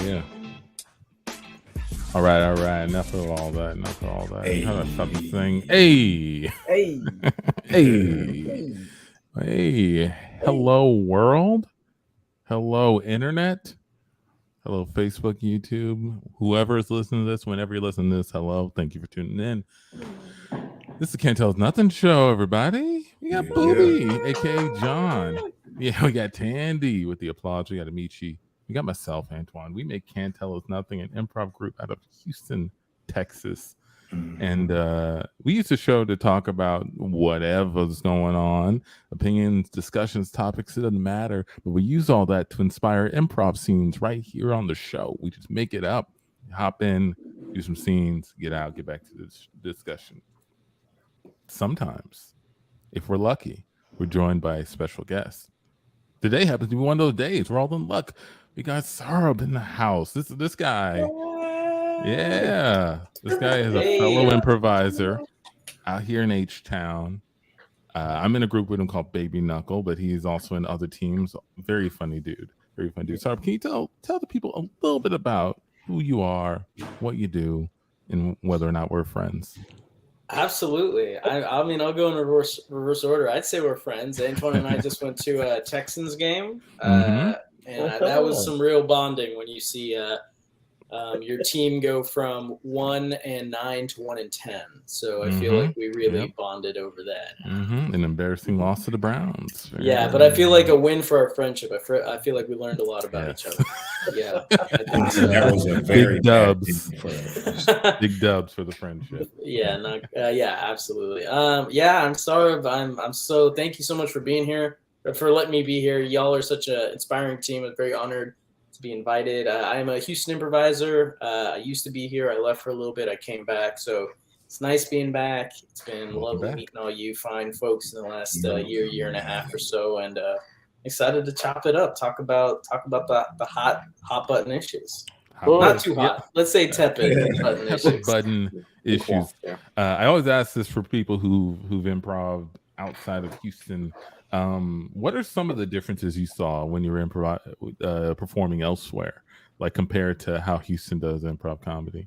Yeah. All right. Enough of all that. Hey. How do I stop this thing? Hey. Hey. Hello, world. Hello, internet. Hello, Facebook, YouTube. Whoever is listening to this, whenever you listen to this, hello. Thank you for tuning in. This is the Can't Tell Us Nothing show, everybody. We got Booby, a.k.a. John. Yeah, we got Tandy with the applause. We got Amici. We got myself, Antoine. We make Can't Tell Us Nothing, an improv group out of Houston, Texas. And we use the show to talk about whatever's going on, opinions, discussions, topics. It doesn't matter. But we use all that to inspire improv scenes right here on the show. We just make it up, hop in, do some scenes, get out, get back to this discussion. Sometimes, if we're lucky, we're joined by a special guest. Today happens to be one of those days. We're all in luck. We got Saurabh in the house. This guy. Yeah. This guy is a fellow improviser out here in H-Town. I'm in a group with him called Baby Knuckle, but he's also in other teams. Very funny dude. Saurabh, can you tell the people a little bit about who you are, what you do, and whether or not we're friends? Absolutely. I mean, I'll go in reverse order. I'd say we're friends. Antoine and I just went to a Texans game, and that was some real bonding when you see your team go from 1-9 to 1-10. So I feel like we really bonded over that. An embarrassing loss to the Browns. But I feel like a win for our friendship. I feel like we learned a lot about each other. Yeah, I think so. That was a very big dubs. Big dubs for the friendship. Absolutely. I'm sorry. I'm so thank you so much for being here, for letting me be here. Y'all are such an inspiring team. I'm very honored to be invited. I am a Houston improviser. I used to be here. I left for a little bit. I came back. So it's nice being back. It's been lovely meeting all you fine folks in the last year and a half or so, and excited to chop it up. Talk about the hot button issues. Not too hot. Let's say tepid button issues. I always ask this for people who've improv outside of Houston. What are some of the differences you saw when you were performing elsewhere, like compared to how Houston does improv comedy?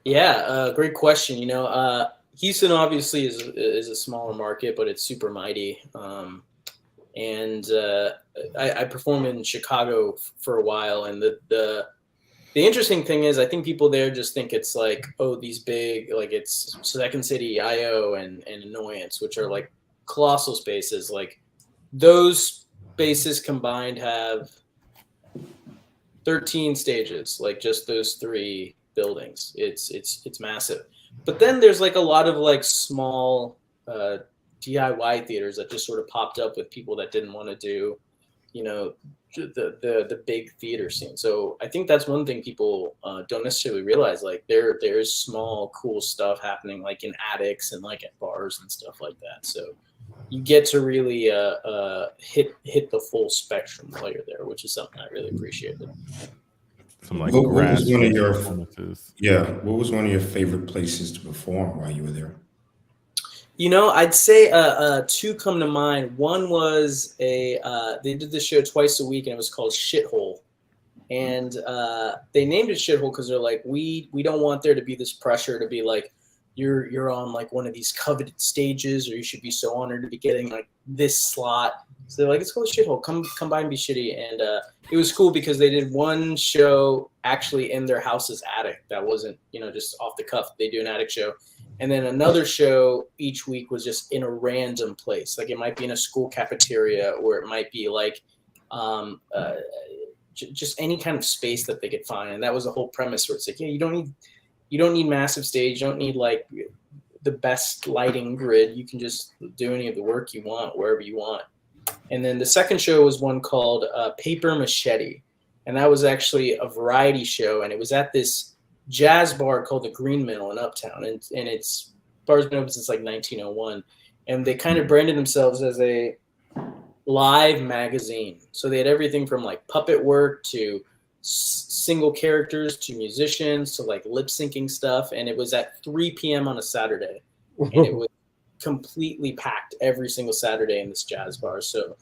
Yeah, great question. Houston obviously is a smaller market, but it's super mighty. And I performed in Chicago for a while, and the interesting thing is, I think people there just think it's like, oh, these big, like it's Second City, IO, and Annoyance, which are like colossal spaces. Like those spaces combined have 13 stages, like just those 3 buildings. It's massive. But then there's like a lot of like small DIY theaters that just sort of popped up with people that didn't want to do, the big theater scene. So I think that's one thing people don't necessarily realize. Like there's small cool stuff happening like in attics and like at bars and stuff like that. So you get to really hit the full spectrum while you're there, which is something I really appreciated. Some like what was one of your what was one of your favorite places to perform while you were there? I'd say 2 come to mind. One was they did the show twice a week, and it was called Shithole. And they named it Shithole because they're like, we don't want there to be this pressure to be like, you're on like one of these coveted stages, or you should be so honored to be getting like this slot. So they're like, it's called Shithole. Come by and be shitty. And it was cool because they did one show actually in their house's attic. That wasn't, just off the cuff. They do an attic show. And then another show each week was just in a random place. Like it might be in a school cafeteria, or it might be like just any kind of space that they could find. And that was the whole premise, where it's like, you don't need massive stage. You don't need like the best lighting grid. You can just do any of the work you want, wherever you want. And then the second show was one called Paper Machete. And that was actually a variety show. And it was at this jazz bar called the Green Mill in Uptown. And it's bar's been open since like 1901. And they kind of branded themselves as a live magazine. So they had everything from like puppet work to single characters to musicians to like lip syncing stuff. And it was at 3 p.m. on a Saturday. And it was completely packed every single Saturday in this jazz bar. So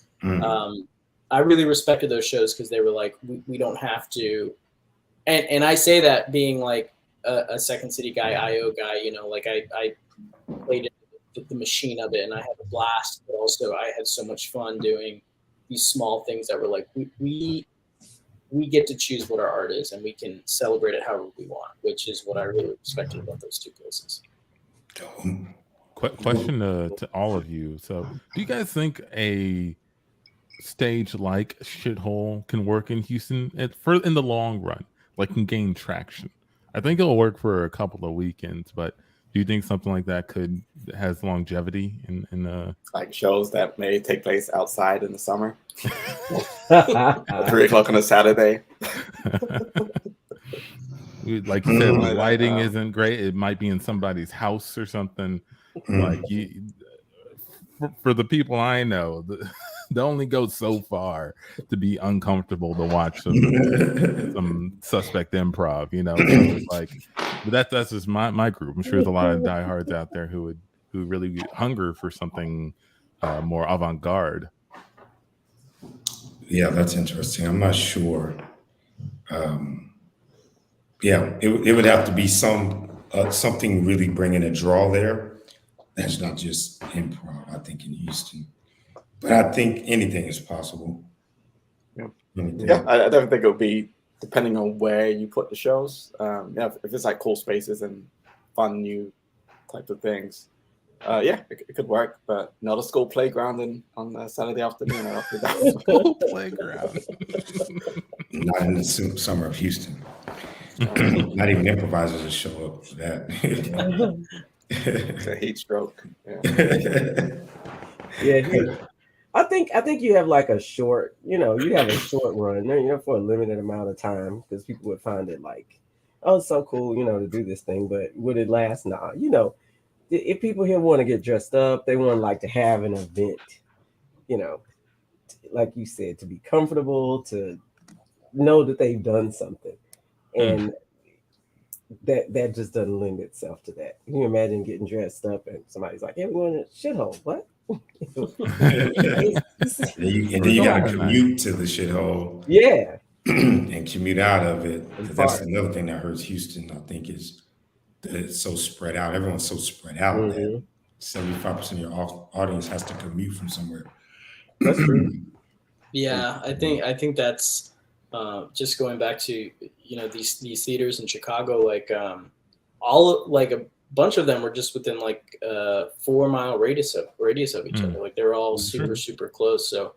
I really respected those shows because they were like, we don't have to, and I say that being like a Second City guy, IO guy, you know, like I played the machine of it and I had a blast, but also I had so much fun doing these small things that were like, we get to choose what our art is and we can celebrate it however we want, which is what I really respected about those two places. Question to all of you. So, do you guys think a stage like Shithole can work in Houston in the long run, like can gain traction? I think it'll work for a couple of weekends, but do you think something like that has longevity in like shows that may take place outside in the summer? 3:00 on a Saturday. Like you said, the lighting isn't great. It might be in somebody's house or something. Like for the people I know, they only go so far to be uncomfortable to watch some suspect improv, you know. So it's like, but that's just my group. I'm sure there's a lot of diehards out there who really hunger for something more avant-garde. Yeah, that's interesting. I'm not sure. Yeah, it would have to be something really bringing a draw there. That's not just improv, I think, in Houston. But I think anything is possible. Yeah, Anything. yeah. I don't think it'll be depending on where you put the shows. Yeah, if it's like cool spaces and fun new types of things, yeah, it could work. But not a school playground on a Saturday afternoon. I don't think that School playground. Not in the summer of Houston. Not even improvisers will show up for that. it's a heat stroke. Yeah, I think you have like a short, you have a short run, for a limited amount of time because people would find it like, oh, it's so cool, to do this thing, but would it last? Nah, if people here want to get dressed up, they want like to have an event, like you said, to be comfortable, to know that they've done something, and that just doesn't lend itself to that. Can you imagine getting dressed up and somebody's like, "Yeah, we're going to shithole." What? and then you got to commute to the shithole. Yeah. And commute out of it. That's another thing that hurts Houston, I think, is that it's so spread out. Everyone's so spread out that 75% of your audience has to commute from somewhere. That's true. Yeah, I think that's just going back to these theaters in Chicago, like a bunch of them were just within like 4-mile radius of each other. Like they're all super close. So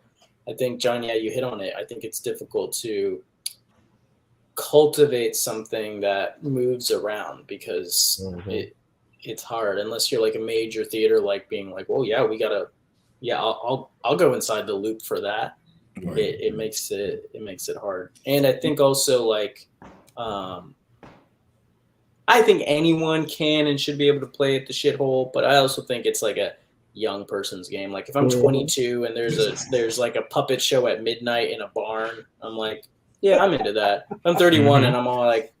I think, John, yeah, you hit on it. I think it's difficult to cultivate something that moves around because it's hard unless you're like a major theater, like being like, well, yeah, I'll go inside the loop for that. Right. It makes it hard. And I think also like I think anyone can and should be able to play at the shithole, but I also think it's like a young person's game. Like if I'm 22 and there's like a puppet show at midnight in a barn, I'm like, yeah, I'm into that. I'm 31 and I'm all like,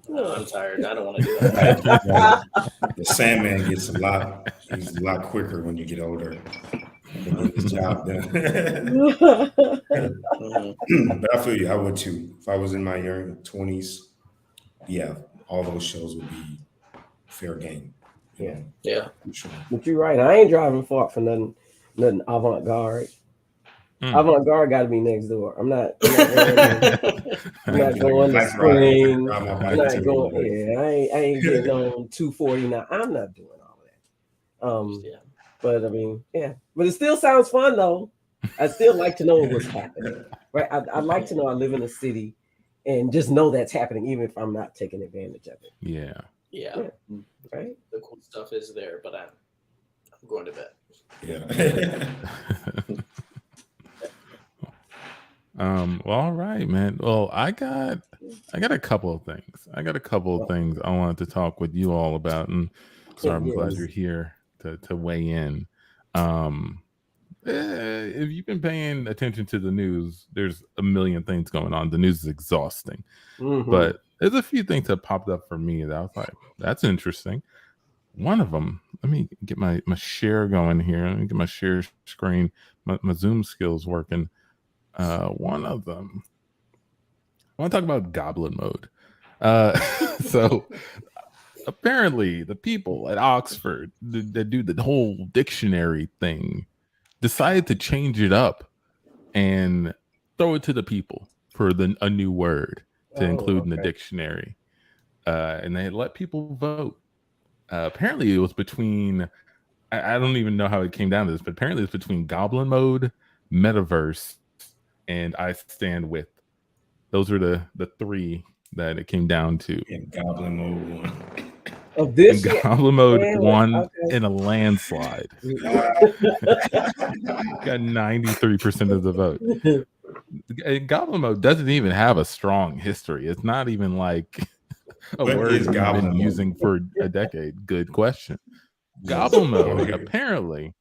no, I'm tired. I don't want to do that. The Sandman gets a lot quicker when you get older. Get his job done. But I feel you. I would too. If I was in my young 20s, yeah, all those shows would be fair game. Yeah. Sure. But you're right. I ain't driving far for nothing avant-garde. Avant-garde got to be next door. I'm not going to Spring. I'm not going. Yeah, I ain't getting on 249. I'm not doing all that. But I mean, yeah. But it still sounds fun though. I still like to know what's happening. Right? I'd like to know I live in a city and just know that's happening, even if I'm not taking advantage of it. Yeah. Right. The cool stuff is there, but I'm going to bed. Yeah. Well, all right, man. Well, I got a couple of things. I wanted to talk with you all about, and so I'm glad you're here to weigh in. If you've been paying attention to the news, there's a million things going on. The news is exhausting, but there's a few things that popped up for me that I was like, that's interesting. One of them, let me get my share going here. Let me get my share screen, my Zoom skills working. One of them, I want to talk about Goblin Mode. So apparently, the people at Oxford that do the whole dictionary thing decided to change it up and throw it to the people for a new word to include in the dictionary. And they let people vote. Apparently, it was between, I don't even know how it came down to this, but apparently it's between Goblin Mode, Metaverse, and I Stand With. Those are the three that it came down to. And Goblin Mode won. Of this and Goblin Mode won in a landslide. Got 93% of the vote. Goblin Mode doesn't even have a strong history. It's not even like a word we've been using for a decade. Good question. Goblin Mode apparently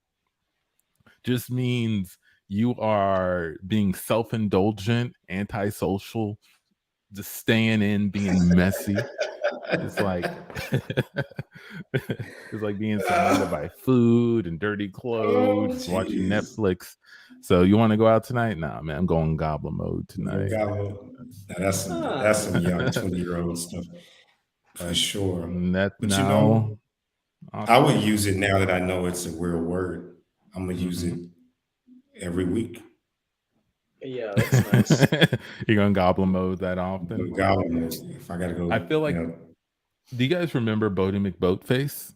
just means you are being self-indulgent, antisocial, just staying in, being messy. It's like it's like being surrounded by food and dirty clothes, watching Netflix. So you want to go out tonight? Nah, man, I'm going Goblin Mode tonight. That's some young 20-year-old stuff. Sure. But now, I would use it now that I know it's a real word. I'm gonna use it every week. Yeah, that's nice. You're going Goblin Mode that often? Goblin Mode. If I gotta go, I feel like. Do you guys remember Bodie McBoatface?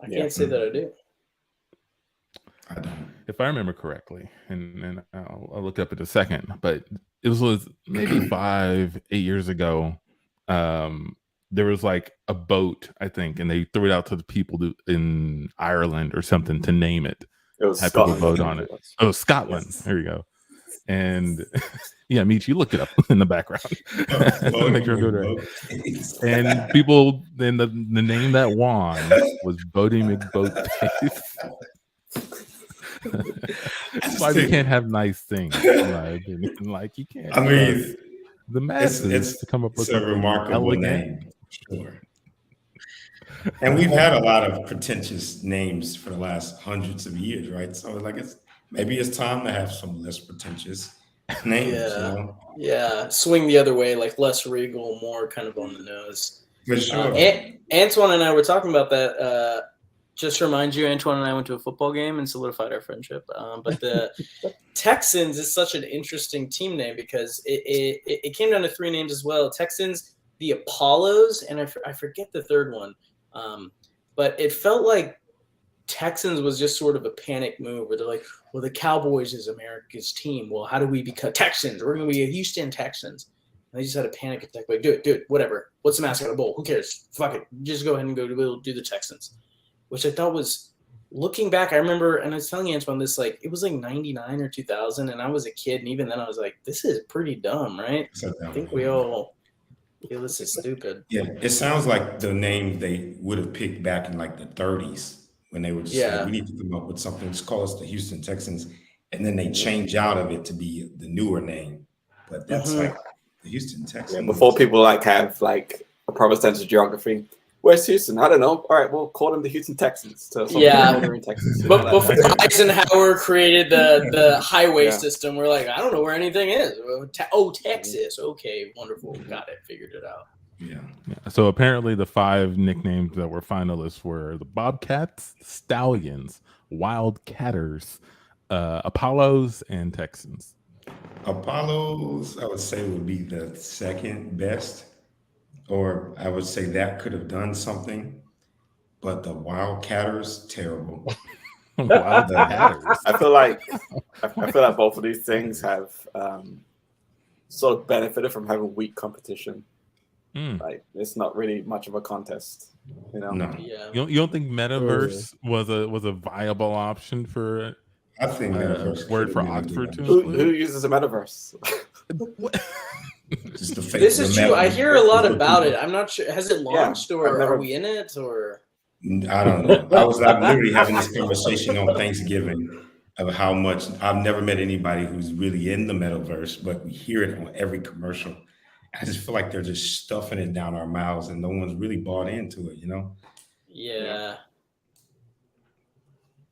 I can't say that I do. I don't. If I remember correctly, and I'll look up in a second, but it was maybe 5-8 years ago. There was like a boat, I think, and they threw it out to the people in Ireland or something to name it. It was had Scotland. People vote on it. Oh, Scotland. Yes. There you go. And yeah, Meech, you look it up in the background. Make sure I'm doing it right. And people, then the name that won was Bodie McBoatface. That's why we can't have nice things. Like you can't. I mean, the masses it's to come up with a remarkable name. Sure. And we've had a lot of pretentious names for the last hundreds of years, right? So like maybe it's time to have some less pretentious names. Yeah. Swing the other way, like less regal, more kind of on the nose. For sure. Antoine and I were talking about that. Just to remind you, Antoine and I went to a football game and solidified our friendship. But the Texans is such an interesting team name because it came down to three names as well. Texans, the Apollos, and I forget the third one. But it felt like Texans was just sort of a panic move where they're like, well, the Cowboys is America's team. Well, how do we become Texans? We're going to be a Houston Texans. And they just had a panic attack. Like, do it, whatever. What's the mascot of the bowl? Who cares? Fuck it. Just go ahead and we'll do the Texans. Which I thought was, looking back, I remember, and I was telling Antoine this, like, it was like 99 or 2000, and I was a kid, and even then I was like, this is pretty dumb, right? I think we all feel this is stupid. Yeah, it sounds like the name they would have picked back in like the 30s when they were just like, we need to come up with something. Just call us the Houston Texans, and then they change out of it to be the newer name. But that's like the Houston Texans. Yeah, before people like have like a proper sense of geography. Where's Houston? I don't know. All right, we'll call them the Houston Texans. In Texas. But before Eisenhower created the highway system, we're like, I don't know where anything is. Texas. Okay, wonderful. Got it. Figured it out. Yeah. So apparently the 5 nicknames that were finalists were the Bobcats, Stallions, Wildcatters, Apollos, and Texans. Apollos, I would say, would be the second best. Or I would say that could have done something, but the Wildcatters, terrible. Wildcatters. I feel like both of these things have sort of benefited from having weak competition. Like it's not really much of a contest, you know. No. Yeah. You don't think Metaverse was a viable option for? I think Metaverse word for Oxford too. Who uses a Metaverse? This is true. I hear a lot about it. I'm not sure. Has it launched or are we in it or? I don't know. I was literally having this conversation on Thanksgiving of how much I've never met anybody who's really in the Metaverse, but we hear it on every commercial. I just feel like they're just stuffing it down our mouths and no one's really bought into it, you know? Yeah.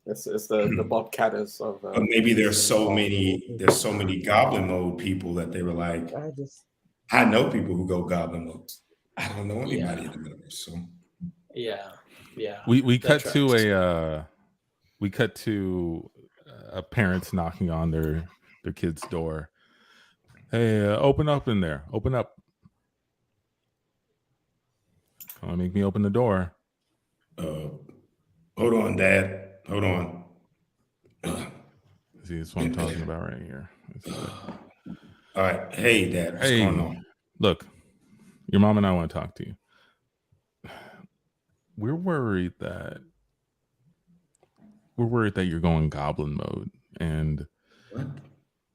It's the Bobcatters of. But maybe there's so many goblin mode people that they were like, I know people who go goblin mode. I don't know anybody in the metaverse. So yeah. We cut to parents knocking on their kid's door. Hey, open up in there. Open up. Come on, make me open the door. Hold on, Dad. Hold on. See, that's what I'm talking about right here. All right. Hey, Dad. What's going on? Look, your mom and I want to talk to you. We're worried that you're going goblin mode, and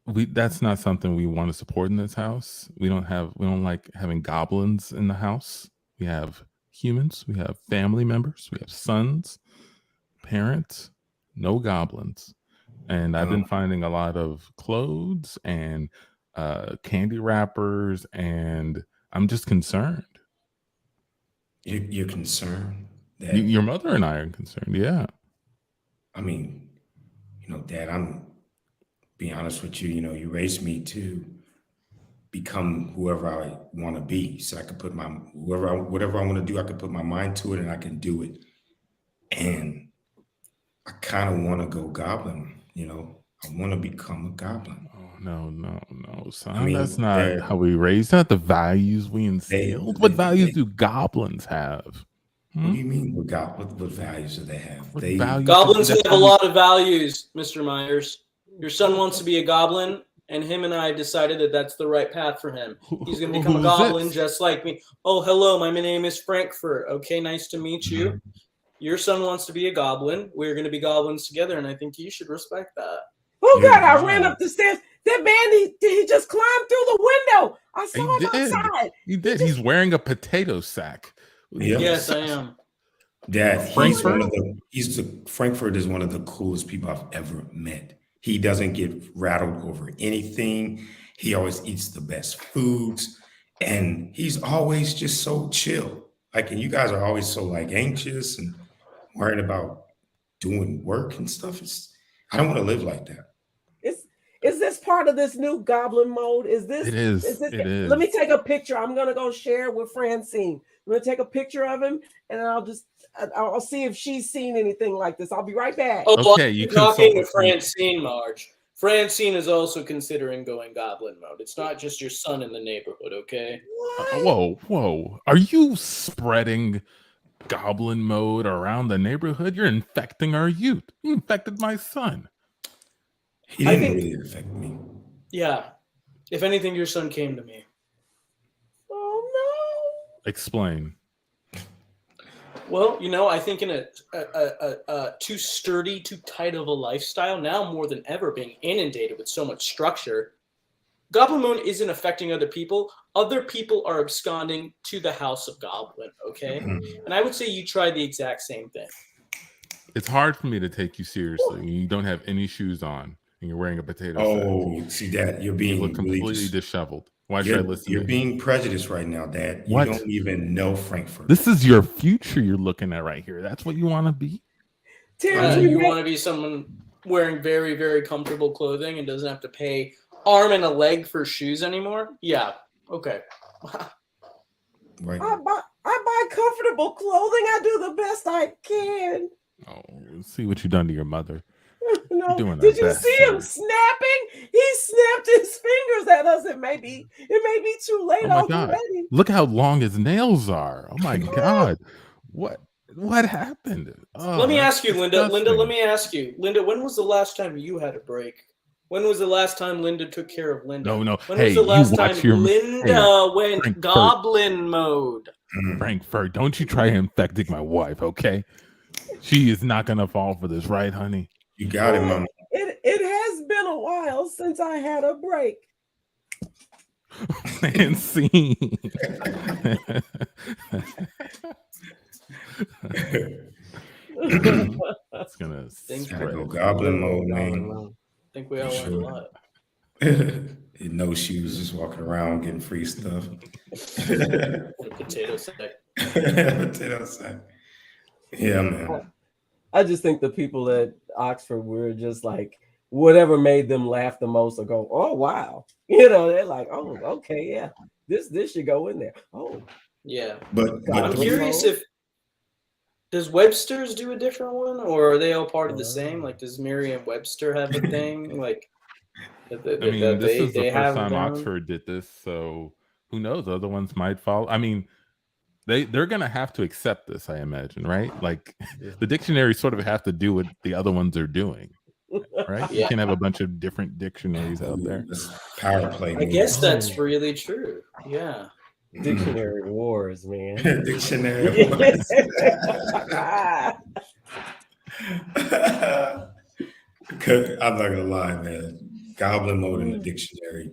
that's not something we want to support in this house. We don't like having goblins in the house. We have humans, we have family members, we have sons, parents, no goblins. And I've been finding a lot of clothes and candy wrappers, and I'm just concerned. You're concerned? Your mother and I are concerned, yeah. I mean, Dad, I'm being honest with you. You raised me to become whoever I want to be. So I could put whatever I want to do, I could put my mind to it and I can do it. And I kind of want to go goblin, I want to become a goblin. Oh, no, son. That's not how we raised that. The values we instilled. What values do goblins have? What do you mean? What values do they have? Goblins have a lot of values, Mr. Myers. Your son wants to be a goblin, and him and I decided that that's the right path for him. He's going to become a goblin just like me. Oh, hello, my name is Frankfurt. Okay, nice to meet you. Your son wants to be a goblin. We're going to be goblins together, and I think you should respect that. Oh, God, I ran up the stairs. That man, he just climbed through the window. I saw him outside. He did. He's wearing a potato sack. Yep. Yes, I am. Dad, Frankfurt is one of the coolest people I've ever met. He doesn't get rattled over anything. He always eats the best foods, and he's always just so chill. And you guys are always so anxious and worried about doing work and stuff. I don't want to live like that. Is this part of this new goblin mode? It is. Let me take a picture. I'm gonna go share it with Francine. I'm gonna take a picture of him, and I'll see if she's seen anything like this. I'll be right back. Oh, okay, you talking to Francine, Marge. Francine is also considering going goblin mode. It's not just your son in the neighborhood, okay? Whoa. Are you spreading goblin mode around the neighborhood? You're infecting our youth. You infected my son. He didn't really affect me. Yeah. If anything, your son came to me. Oh, no. Explain. Well, I think in a too sturdy, too tight of a lifestyle, now more than ever being inundated with so much structure, Goblin Mode isn't affecting other people. Other people are absconding to the House of Goblin, okay? Mm-hmm. And I would say you try the exact same thing. It's hard for me to take you seriously. You don't have any shoes on, and you're wearing a potato sack. Oh, see that? You're being completely disheveled. Why should I listen? You're being prejudiced right now, Dad. You don't even know Frankfurt. This is your future you're looking at right here. That's what you want to be? You want to be someone wearing very, very comfortable clothing and doesn't have to pay arm and a leg for shoes anymore? Yeah. Okay. Right. I buy comfortable clothing. I do the best I can. Oh, see what you've done to your mother. No. Did you see him snapping? He snapped his fingers at us. It may be too late already. Look how long his nails are. Oh my God. What happened? Oh, let me ask you, Linda. Linda, let me ask you. Linda, when was the last time you had a break? When was the last time Linda took care of Linda? No. When was the last time Linda went goblin mode? Frankfurt, don't you try infecting my wife, okay? She is not going to fall for this, right, honey? You got it, Mama. It has been a while since I had a break. And see. It's going to go goblin mode, man. I think we all learned a lot. No shoes, just walking around getting free stuff. Potato sack. Potato sack. Yeah, man. I just think the people at Oxford were just like whatever made them laugh the most or go, oh wow. They're like, oh, okay, yeah. This should go in there. Oh. Yeah. But I'm curious if does Webster's do a different one, or are they all part of the same? Like, does Merriam-Webster have a thing? Like, I mean, this is the first time Oxford did this, so who knows? Other ones might follow. I mean, they're gonna have to accept this, I imagine, right? Like, the dictionaries sort of have to do what the other ones are doing, right? You can't have a bunch of different dictionaries out there. Power play. I guess that's really true. Yeah. Dictionary wars, man. Dictionary wars. I'm not gonna lie, man. Goblin mode in the dictionary.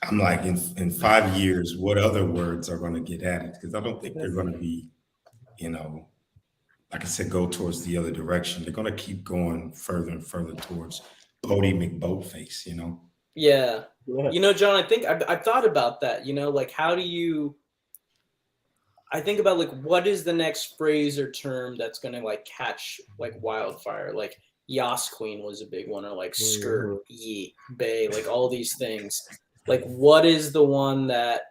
I'm like, in 5 years, what other words are going to get added? Because I don't think they're going to be, like I said, go towards the other direction. They're going to keep going further and further towards Bodie McBoatface, Yeah. John, I think I've thought about that, like how do you, I think about like, what is the next phrase or term that's going to like catch like wildfire? Like Yas Queen was a big one, or like skirt, yeet, bay, like all these things. Like, what is the one that,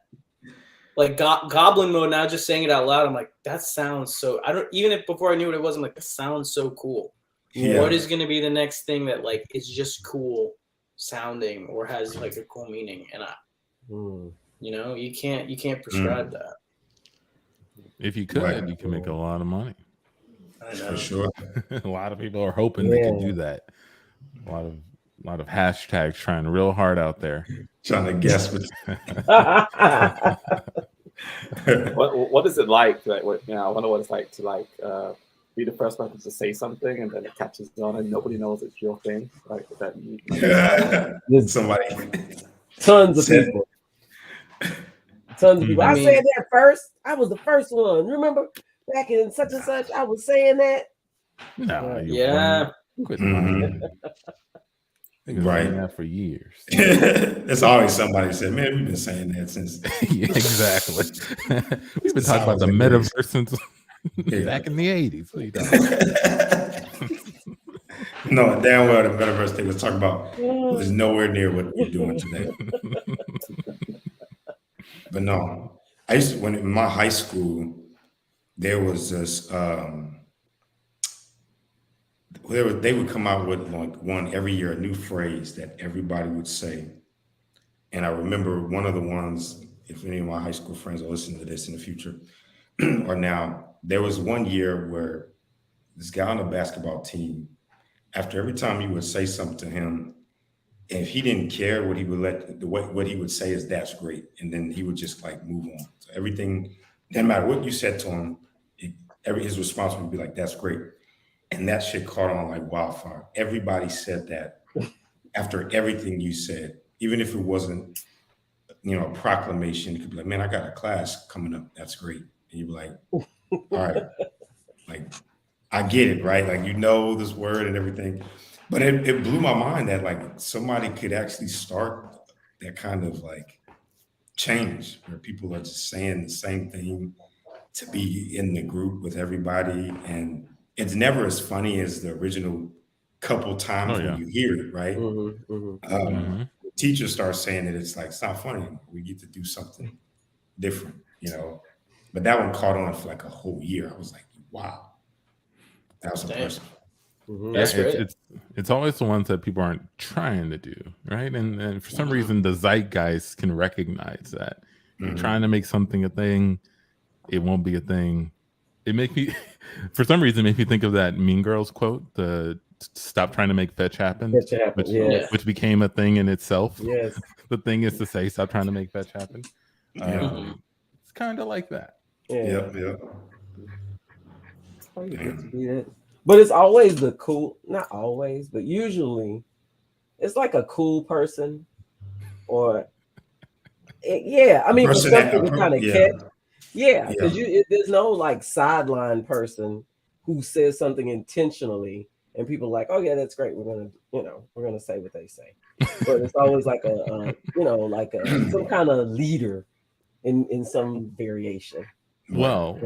like, Goblin mode? Now, just saying it out loud, I'm like, that sounds so. I don't even if before I knew what it was, I'm like, that sounds so cool. Yeah. What is going to be the next thing that like is just cool sounding or has like a cool meaning? And you can't prescribe that. If you could, you can make a lot of money. I know. For sure. A lot of people are hoping they can do that. A lot of hashtags trying real hard out there. Trying to guess what is it like? Like, I wonder what it's like to like be the first person to say something and then it catches on and nobody knows it's your thing. Like that. Somebody. Tons of people. Tons of people. I said that first. I was the first one. Remember back in such and such, I was saying that. No, yeah. Quit lying. Right. That for years. There's always somebody said, man, we've been saying that since. Yeah, exactly. We've been talking about the metaverse since back in the 80s. What are you talking about? No, damn well the metaverse thing was talking about was nowhere near what we're doing today. But no, I used to, when in my high school, there was this they would come out with like one every year, a new phrase that everybody would say. And I remember one of the ones, if any of my high school friends are listening to this in the future or now, there was one year where this guy on the basketball team, after every time you would say something to him, and if he didn't care, what he would say is that's great. And then he would just like move on. So everything, didn't matter what you said to him, his response would be like, that's great. And that shit caught on like wildfire. Everybody said that after everything you said, even if it wasn't, a proclamation, it could be like, man, I got a class coming up. That's great. And you'd be like, all right, like, I get it, right? Like, this word and everything. But it blew my mind that like somebody could actually start that kind of like change where people are just saying the same thing to be in the group with everybody. And it's never as funny as the original couple times when you hear it, right? Teachers start saying it, it's like, it's not funny anymore. We get to do something different, But that one caught on for like a whole year. I was like, wow, that was impressive. That's great. It's always the ones that people aren't trying to do, right? And for some reason, the zeitgeist can recognize that. You're trying to make something a thing, it won't be a thing. It makes me, for some reason, make me think of that Mean Girls quote, the stop trying to make fetch happen, which became a thing in itself. Yes. The thing is to say, stop trying to make fetch happen. It's kind of like that. Yeah. But it's always the cool, not always, but usually it's like a cool person or, I mean, for something to kind of catch. Yeah, because there's no like sideline person who says something intentionally and people are like, oh yeah, that's great. We're gonna say what they say. But it's always like some kind of leader in some variation. Well,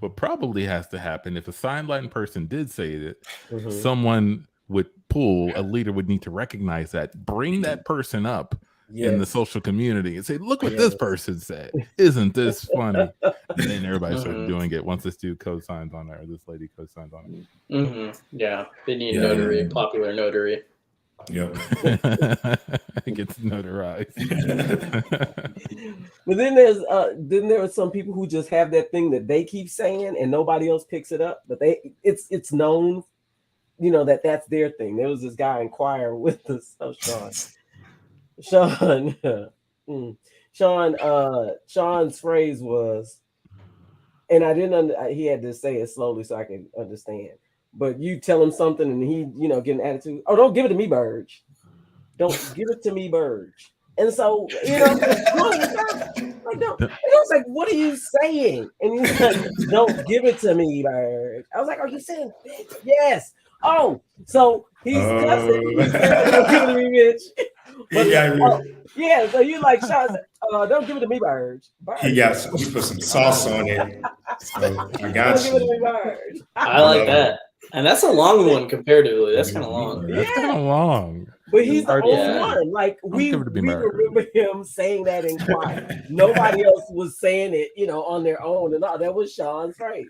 what probably has to happen if a sideline person did say it, Mhm. someone would pull, a leader would need to recognize that, bring that person up in the Yes. social community and say, look what Yes. this person said. Isn't this funny? And then everybody started Mhm. doing it once this dude co-signs on it or this lady co-signs on it. Yeah, they need Yeah, notary, yeah. popular notary. Yep. It gets notarized. But then there are some people who just have that thing that they keep saying and nobody else picks it up, but it's known, you know, that's their thing. There was this guy in choir with us. Oh, Sean's phrase was, and I didn't he had to say it slowly so I could understand. But you tell him something and he, you know, get an attitude. Oh, don't give it to me, Burge. Don't give it to me, Burge. And so, you know, like, no. And I was like, what are you saying? And he's like, don't give it to me, Burge. I was like, are you saying bitch? Yes. Oh, so he's cussing. He's saying, don't give it to me, bitch. But, yeah, so you like, Sean, don't give it to me, Burge. He put some sauce on it. So I got don't give it to you. me, Burge. I like that. And that's a long one comparatively. That's kind of long. That's kind of long. But he's the only Yeah. one. Like we give it to me, Burge. remember him saying that in choir. Nobody else was saying it, you know, on their own. And all that was Sean's phrase.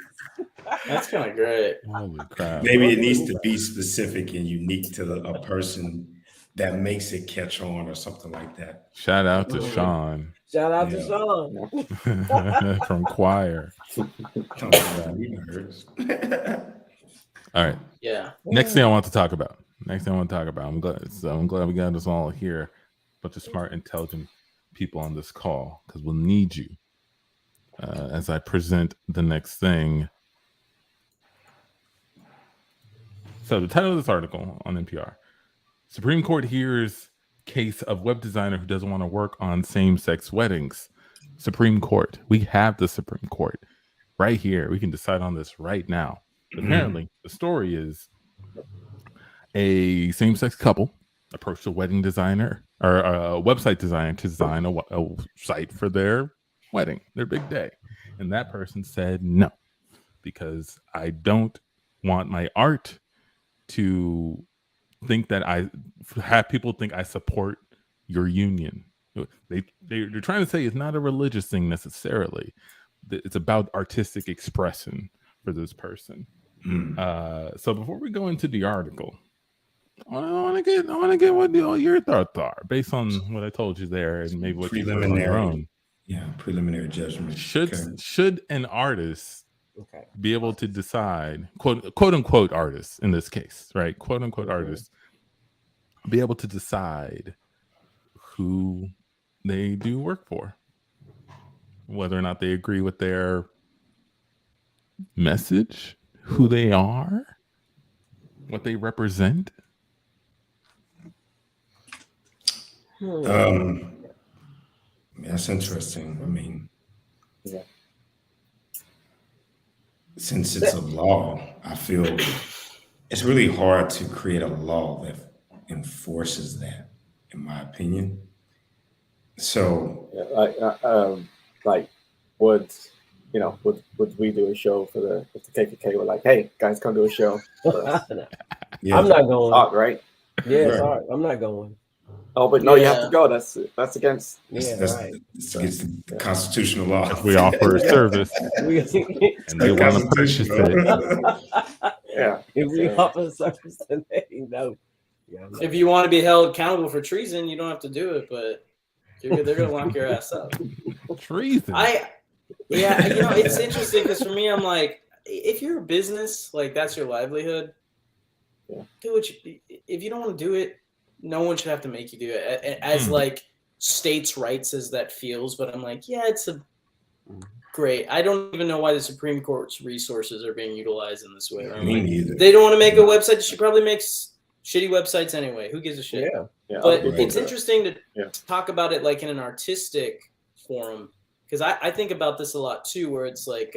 That's kind of great. Holy crap. Maybe it needs to be specific and unique to a person that makes it catch on or something like that. Shout out to Sean. Shout out to Sean. From choir. All right. Yeah. Next thing I want to talk about. I'm glad we got us all here. Bunch of smart, intelligent people on this call because we'll need you as I present the next thing. So the title of this article on NPR: Supreme Court hears case of web designer who doesn't want to work on same-sex weddings. Supreme Court. We have the Supreme Court right here. We can decide on this right now. Apparently, the story is a same-sex couple approached a wedding designer or a website designer to design a site for their wedding, their big day. And that person said, no, because I don't want my art to think that I have people think I support your union. They're trying to say it's not a religious thing necessarily. It's about artistic expression for this person. So before we go into the article, I want to get what your thoughts are based on what I told you there, and maybe what you heard on your own. Yeah, preliminary judgment. Should an artist be able to decide, quote unquote artists in this case, right? Quote unquote artists be able to decide who they do work for, whether or not they agree with their message, who they are, what they represent? That's interesting. I mean, since it's a law, I feel it's really hard to create a law that enforces that, in my opinion. So, would we do a show for the KKK? We're like, hey guys, come do a show. yeah. I'm not going. Art, right? Yeah, it's art. I'm not going. Oh, but no, you have to go. That's against. That's against the constitutional law. If we offer a service and they want to purchase it. Yeah. If we offer a service, then they know. Yeah, if you want to be held accountable for treason, you don't have to do it, but they're going to lock your ass up. Treason. It's interesting because for me, I'm like, if you're a business, like that's your livelihood, do what if you don't want to do it, no one should have to make you do it. As like states' rights as that feels, but I'm like, yeah, it's great. I don't even know why the Supreme Court's resources are being utilized in this way. Me neither. They don't want to make a website. She probably makes shitty websites anyway. Who gives a shit? Yeah. But it's interesting to talk about it like in an artistic forum, because I think about this a lot too, where it's like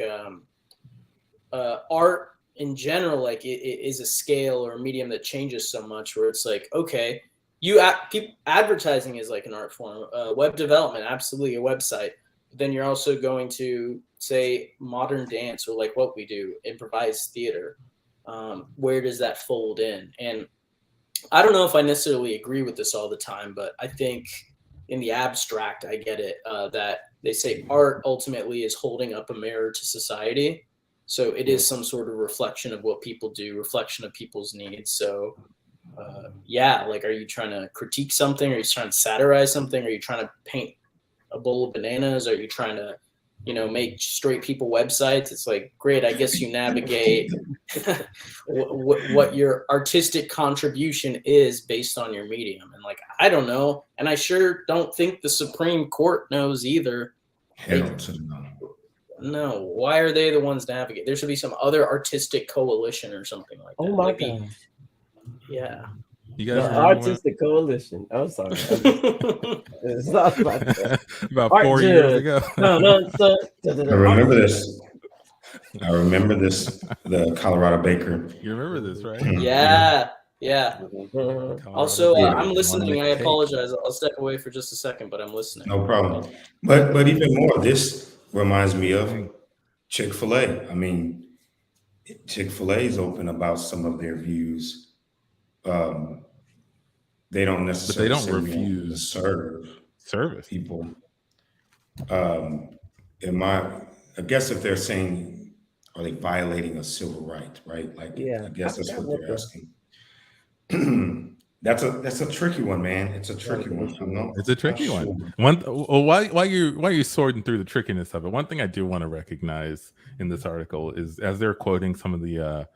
art in general, like it is a scale or a medium that changes so much, where it's like, okay, advertising is like an art form, web development, absolutely a website. But then you're also going to say modern dance or like what we do, improvised theater, where does that fold in? And I don't know if I necessarily agree with this all the time, but I think in the abstract, I get it, that they say art ultimately is holding up a mirror to society. So it is some sort of reflection of what people do, reflection of people's needs. So yeah, like, are you trying to critique something? Are you trying to satirize something? Are you trying to paint a bowl of bananas? Are you trying to, make straight people websites? It's like, great, I guess you navigate what your artistic contribution is based on your medium. And like, I don't know. And I sure don't think the Supreme Court knows either. Hell to no. No, why are they the ones navigate? There should be some other artistic coalition or something like that. Oh my God. Yeah. You guys the Artistic Coalition. I'm sorry. It's not about that. about Art 4 judge. years ago. I remember this. The Colorado Baker. You remember this, right? Yeah. Also, Yeah. I'm listening. I apologize. I'll step away for just a second, but I'm listening. No problem. But even more, this reminds me of Chick-fil-A. I mean, Chick-fil-A is open about some of their views. They don't necessarily, but they don't refuse to serve service people. I guess if they're saying, are they violating a civil right? Right? Like, Yeah, I guess that's what they're asking. That's a tricky one, man. It's a tricky one. It's a tricky one. While you're sorting through the trickiness of it, one thing I do want to recognize in this article is, as they're quoting some of the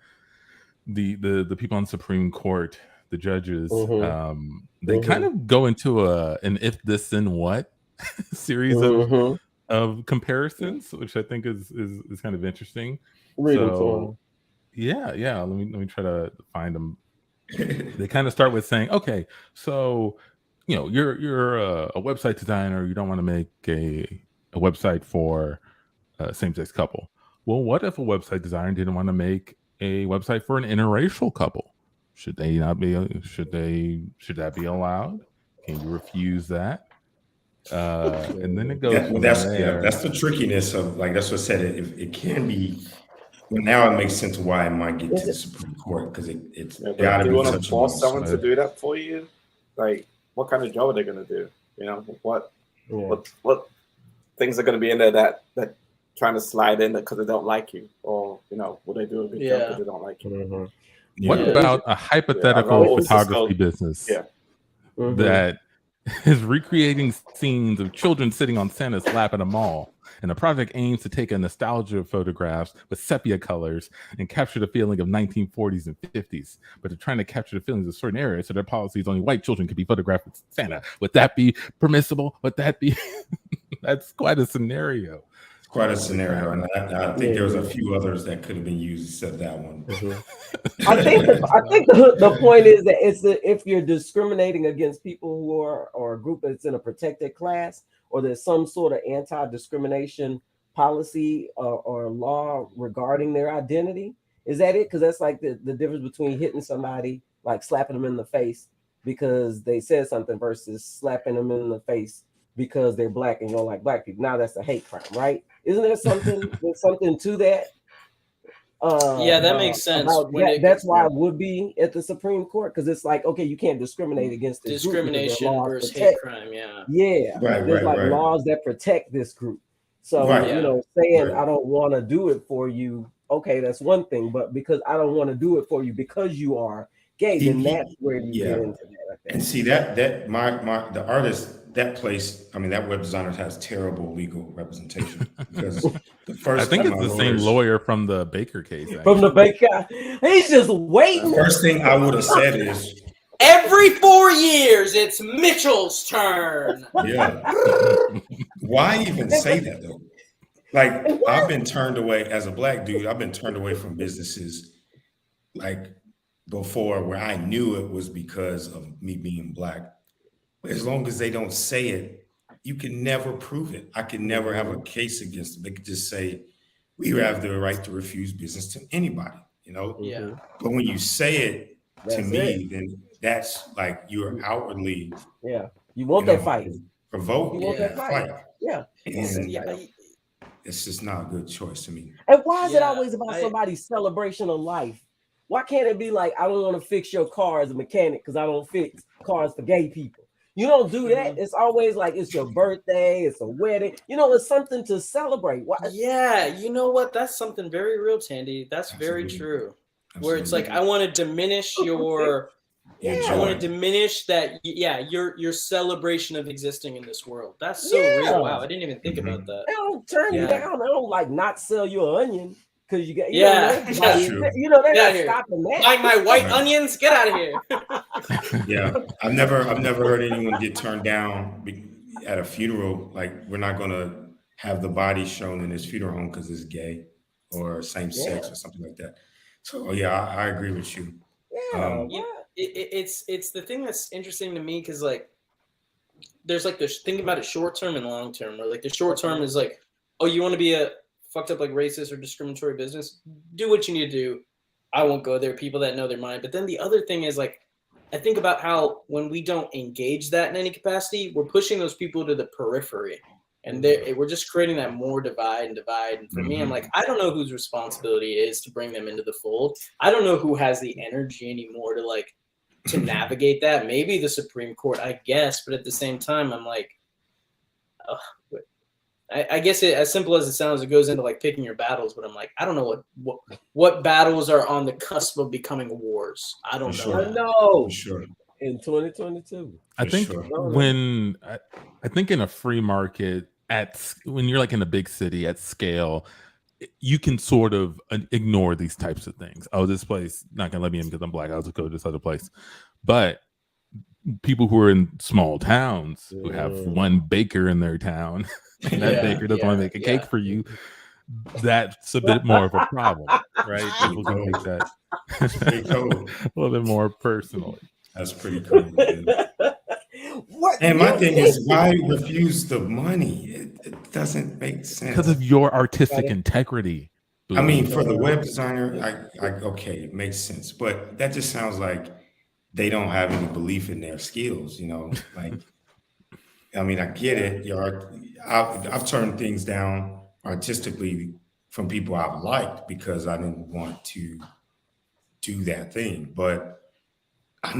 people on Supreme Court, the judges, they kind of go into an if this then what series of comparisons, which I think is kind of interesting. Yeah. Let me try to find them. They kind of start with saying, okay, so you're a website designer, you don't want to make a website for a same-sex couple. Well, what if a website designer didn't want to make a website for an interracial couple? Should they not be? Should that be allowed? Can you refuse that? And then it goes. That's the trickiness of, like, that's what said it can be. Well, now it makes sense why it might get to the Supreme Court, because it's got to be. Do you want to force someone to do that for you? Like, what kind of job are they going to do? What things are going to be in there that trying to slide in because they don't like you, or will they do a good job because they don't like you? What about a hypothetical photography business that is recreating scenes of children sitting on Santa's lap at a mall, and the project aims to take a nostalgia of photographs with sepia colors and capture the feeling of 1940s and 50s, but they're trying to capture the feelings of certain areas, so their policy is only white children can be photographed with Santa. Would that be permissible? Would that be? That's quite a scenario. Quite a scenario, and I think there was a few others that could have been used except that one. I think the point is that if you're discriminating against people who are, or a group that's in a protected class, or there's some sort of anti-discrimination policy or law regarding their identity, is that it? Because that's like the difference between hitting somebody, like slapping them in the face because they said something, versus slapping them in the face because they're black and you don't like black people. Now that's a hate crime, right? Isn't there something to that? Yeah, that makes sense. That's why it would be at the Supreme Court, because it's like, okay, you can't discriminate against this discrimination versus hate crime. There's laws that protect this group. So saying I don't want to do it for you, okay, that's one thing. But because I don't want to do it for you because you are gay, then that's where you get into that. And see that the artist, that place, I mean, that web designer has terrible legal representation, because the first I think it's the same lawyer from the Baker case. Actually. From the Baker, he's just waiting. The first thing I would have said is, every 4 years it's Mitchell's turn. Yeah. Why even say that though? Like, I've been turned away as a black dude. I've been turned away from businesses like before, where I knew it was because of me being black. As long as they don't say it, you can never prove it. I can never have a case against them. They could just say, we have the right to refuse business to anybody, Yeah. But when you say it to me, then that's like you're outwardly. Yeah. You want that fight. Provoke. You want that fight. Yeah. it's just not a good choice to me. And why is it always about somebody's celebration of life? Why can't it be like, I don't want to fix your car as a mechanic because I don't fix cars for gay people? You don't do that. It's always like it's your birthday, it's a wedding. It's something to celebrate. Why? Yeah, you know what? That's something very real, Tandy. That's very true. Where it's like, I want to diminish your I want to diminish that. Your celebration of existing in this world. That's so real. Wow, I didn't even think about that. I don't turn you down. I don't like not sell you an onion because you got. That's true. They're not stopping that. Like my white onions, get out of here. Yeah, I've never heard anyone get turned down at a funeral. Like, we're not gonna have the body shown in his funeral home because it's gay or same sex or something like that. So I agree with you. It's the thing that's interesting to me because like there's like this thing about it short term and long term, where like the short term is like, oh, you want to be a fucked up like racist or discriminatory business, do what you need to do. I won't go there. People that know their mind. But then the other thing is like, I think about how when we don't engage that in any capacity, we're pushing those people to the periphery. And we're just creating that more divide. And for me, I'm like, I don't know whose responsibility it is to bring them into the fold. I don't know who has the energy anymore to navigate that. Maybe the Supreme Court, I guess. But at the same time, I'm like, I guess as simple as it sounds, it goes into like picking your battles. But I'm like, I don't know what battles are on the cusp of becoming wars. I don't know. I know. For sure. In 2022, I think I think in a free market, when you're like in a big city at scale, you can sort of ignore these types of things. Oh, this place not gonna let me in because I'm black. I'll just go to this other place. But people who are in small towns who have one baker in their town, and that baker doesn't want to make a cake for you, that's a bit more of a problem, right? People can make that a little bit more personally. That's pretty cool. And my thing is, why refuse the money? It doesn't make sense. Because of your artistic integrity. I mean, for the web designer, okay, it makes sense. But that just sounds like they don't have any belief in their skills, Like, I mean, I get it. I've turned things down artistically from people I've liked because I didn't want to do that thing. But I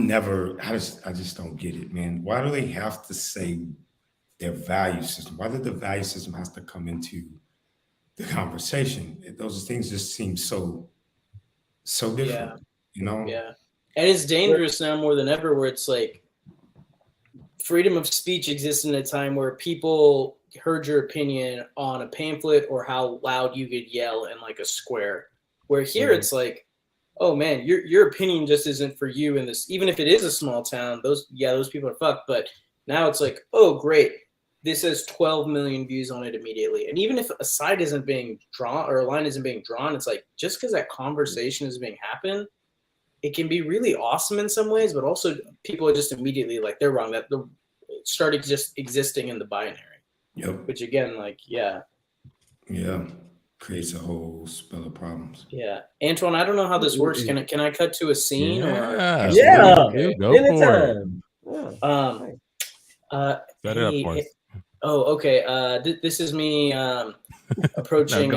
just don't get it, man. Why do they have to say their value system? Why did the value system has to come into the conversation? Those things just seem so different, Yeah. And it's dangerous now more than ever, where it's like freedom of speech exists in a time where people heard your opinion on a pamphlet or how loud you could yell in like a square. Where here it's like, oh man, your opinion just isn't for you in this. Even if it is a small town, those people are fucked. But now it's like, oh great, this has 12 million views on it immediately. And even if a side isn't being drawn or a line isn't being drawn, it's like just because that conversation is being happened, it can be really awesome in some ways, but also people are just immediately like they're wrong. That started just existing in the binary. Yep. Which again, like creates a whole spell of problems. Yeah, Antoine, I don't know how this works. Can I cut to a scene or? Go anytime. For it. Set it up for us. Oh, okay. This is me approaching.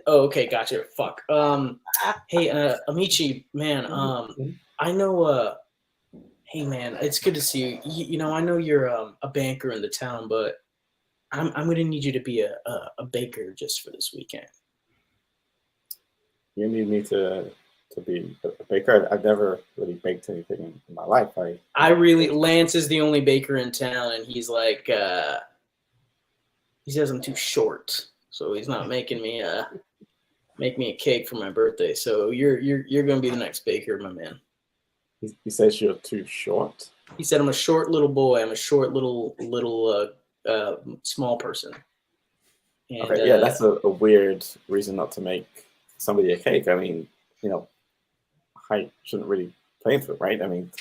Okay, gotcha. Fuck. Hey, Amici, man. I know. Hey, man, it's good to see you. I know you're a banker in the town, but I'm gonna need you to be a baker just for this weekend. You need me to be a baker? I've never really baked anything in my life. Lance is the only baker in town, and he's like, he says I'm too short, so he's not making me make me a cake for my birthday. So you're gonna be the next baker, my man. He says you're too short. He said I'm a short little boy. I'm a short little small person. And, okay, yeah, that's a weird reason not to make somebody a cake. I mean, height shouldn't really play into it, right? I mean,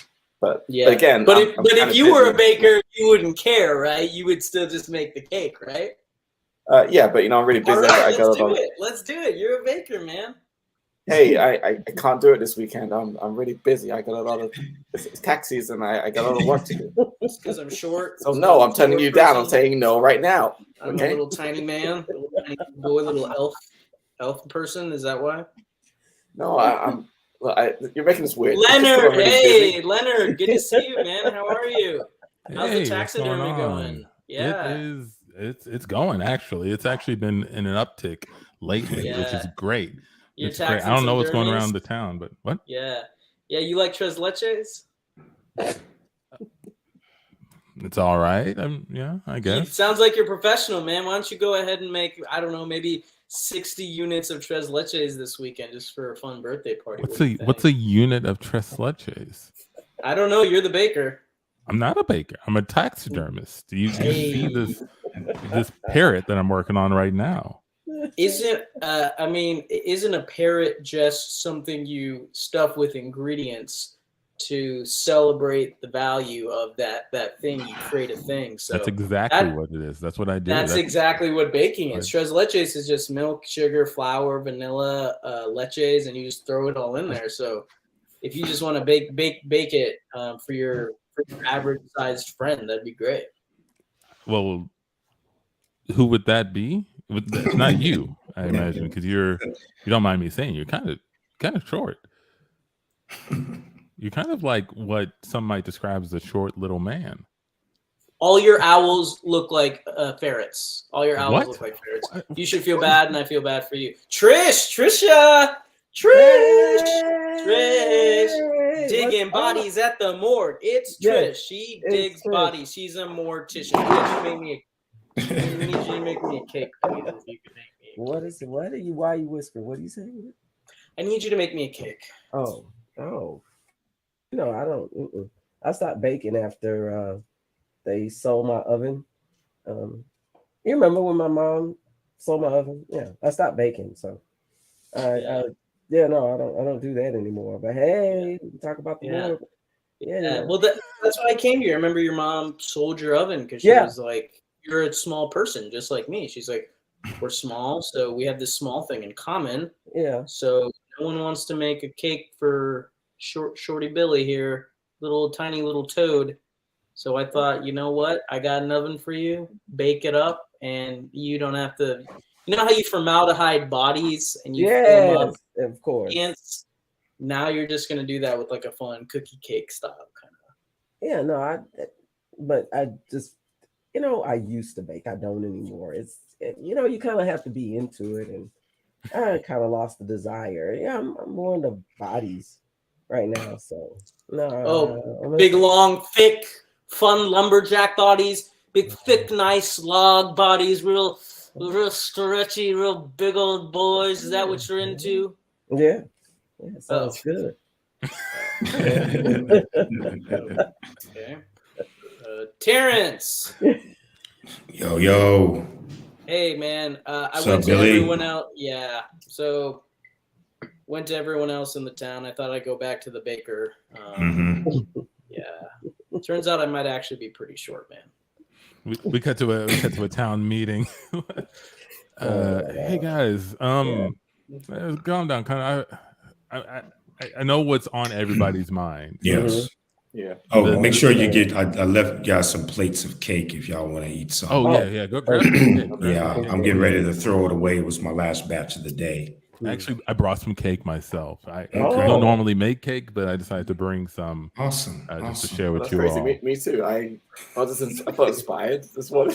but again, if you were a baker, you wouldn't care, right? You would still just make the cake, right? Yeah, but I'm really busy. All right, let's do it. You're a baker, man. Hey, I can't do it this weekend. I'm really busy. I got a lot of it's tax season. I got a lot of work to do. Just because I'm short. So no, I'm turning you down. I'm saying no right now. I'm Okay? a little tiny man, a little tiny boy, little elf person. Is that why? No, you're making this weird. Leonard, hey, Leonard, good to see you, man. How are you? How's the Hey, taxidermy going? Yeah, it's going actually. It's actually been in an uptick lately, which is great. You're It's great. I don't know what's going around the dermies? town, but what? Yeah. You like tres leches? It's all right. I guess. It sounds like you're professional, man. Why don't you go ahead and make, I don't know, maybe 60 units of tres leches this weekend just for a fun birthday party? What's a unit of tres leches? I don't know. You're the baker. I'm not a baker. I'm a taxidermist. Do you see this parrot that I'm working on right now? Isn't a parrot just something you stuff with ingredients to celebrate the value of that thing? You create a thing. So that's exactly what it is. That's what I do. That's exactly what baking is. Tres leches is just milk, sugar, flour, vanilla, leches, and you just throw it all in there. So if you just want to bake it for your average sized friend, that'd be great. Well, who would that be? Not you, I imagine, because you don't mind me saying you're kind of short. You're kind of like what some might describe as a short little man. All your owls look like ferrets. All your owls look like ferrets. You should feel bad, and I feel bad for you. Trisha, digging bodies at the morgue. It's Trish. She digs bodies. She's a mortician. I need you to make me a cake, please, if you could make me. Why are you whispering? What are you saying? I need you to make me a cake. Oh. No, I don't. I stopped baking after they sold my oven. You remember when my mom sold my oven? Yeah, I stopped baking. So, I don't do that anymore. But hey, we talk about the Lord. Yeah. Well, that's why I came here. I remember your mom sold your oven because she was like, "You're a small person, just like me." She's like, "We're small, so we have this small thing in common." Yeah. So no one wants to make a cake for Shorty Billy here, tiny little toad. So I thought, you know what? I got an oven for you. Bake it up, and you don't have to. You know how you formaldehyde bodies and you fill them up? Of course. Now you're just gonna do that with like a fun cookie cake style kind of. Yeah, no, but I just, I used to bake. I don't anymore. You kind of have to be into it, and I kind of lost the desire. Yeah, I'm more into bodies right now. So no. Big, long, thick, fun lumberjack bodies. Big, thick, nice log bodies. Real stretchy, real big old boys. Is that what you're into? Yeah, sounds good. Okay. Terrence. Yo. Hey, man. I went to everyone else. Yeah. So went to everyone else in the town. I thought I'd go back to the baker. Yeah. Turns out I might actually be pretty short, man. We cut to a town meeting. Hey guys, calm down. Kind of. I know what's on everybody's mind. Yes. Yeah. Oh, make sure you get. I left y'all some plates of cake if y'all want to eat some. Oh yeah. Go grab it. Yeah, I'm getting ready to throw it away. It was my last batch of the day. Actually, I brought some cake myself. I don't normally make cake, but I decided to bring some. Awesome. Just to share with That's you crazy. all. Me too. I felt inspired. This one.